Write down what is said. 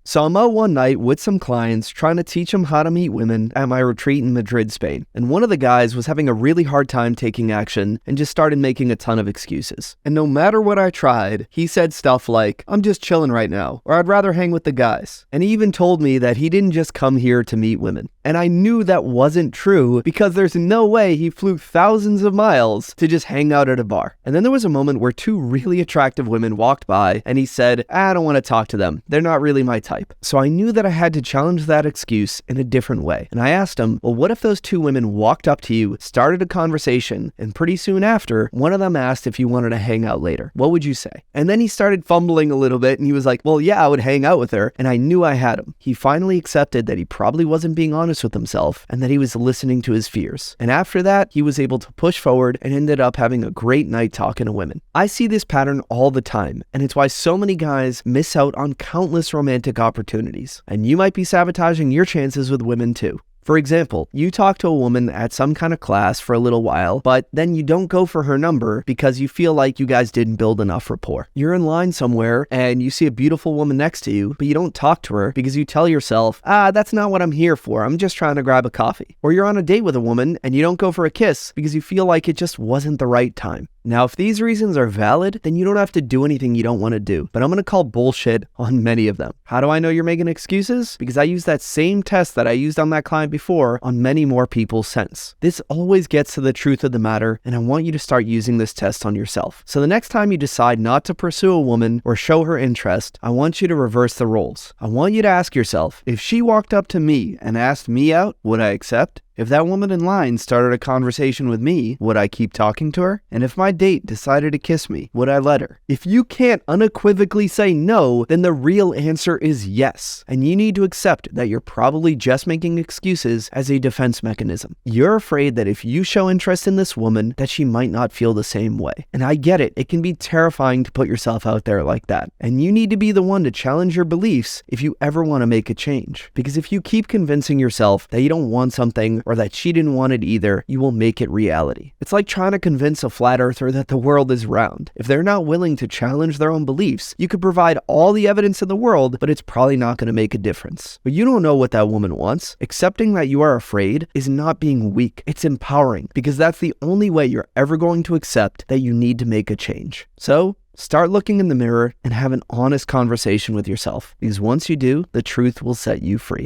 So I'm out one night with some clients trying to teach them how to meet women at my retreat in Madrid, Spain. And one of the guys was having a really hard time taking action and just started making a ton of excuses. And no matter what I tried, he said stuff like, "I'm just chilling right now," or "I'd rather hang with the guys." And he even told me that he didn't just come here to meet women. And I knew that wasn't true because there's no way he flew thousands of miles to just hang out at a bar. And then there was a moment where two really attractive women walked by and he said, "I don't want to talk to them. They're not really my type." So I knew that I had to challenge that excuse in a different way. And I asked him, well, what if those two women walked up to you, started a conversation, and pretty soon after, one of them asked if you wanted to hang out later? What would you say? And then he started fumbling a little bit and he was like, well, yeah, I would hang out with her. And I knew I had him. He finally accepted that he probably wasn't being honest with himself and that he was listening to his fears. And after that, he was able to push forward and ended up having a great night talking to women. I see this pattern all the time, and it's why so many guys miss out on countless romantic opportunities. And you might be sabotaging your chances with women too. For example, you talk to a woman at some kind of class for a little while, but then you don't go for her number because you feel like you guys didn't build enough rapport. You're in line somewhere and you see a beautiful woman next to you, but you don't talk to her because you tell yourself, that's not what I'm here for. I'm just trying to grab a coffee. Or you're on a date with a woman and you don't go for a kiss because you feel like it just wasn't the right time. Now, if these reasons are valid, then you don't have to do anything you don't want to do. But I'm going to call bullshit on many of them. How do I know you're making excuses? Because I used that same test that I used on that client before on many more people since. This always gets to the truth of the matter, and I want you to start using this test on yourself. So the next time you decide not to pursue a woman or show her interest, I want you to reverse the roles. I want you to ask yourself, if she walked up to me and asked me out, would I accept? If that woman in line started a conversation with me, would I keep talking to her? And if my date decided to kiss me, would I let her? If you can't unequivocally say no, then the real answer is yes. And you need to accept that you're probably just making excuses as a defense mechanism. You're afraid that if you show interest in this woman, that she might not feel the same way. And I get it. It can be terrifying to put yourself out there like that. And you need to be the one to challenge your beliefs if you ever want to make a change. Because if you keep convincing yourself that you don't want something or that she didn't want it either, you will make it reality. It's like trying to convince a flat earther that the world is round. If they're not willing to challenge their own beliefs, you could provide all the evidence in the world, but it's probably not going to make a difference. But you don't know what that woman wants. Accepting that you are afraid is not being weak. It's empowering, because that's the only way you're ever going to accept that you need to make a change. So, start looking in the mirror and have an honest conversation with yourself, because once you do, the truth will set you free.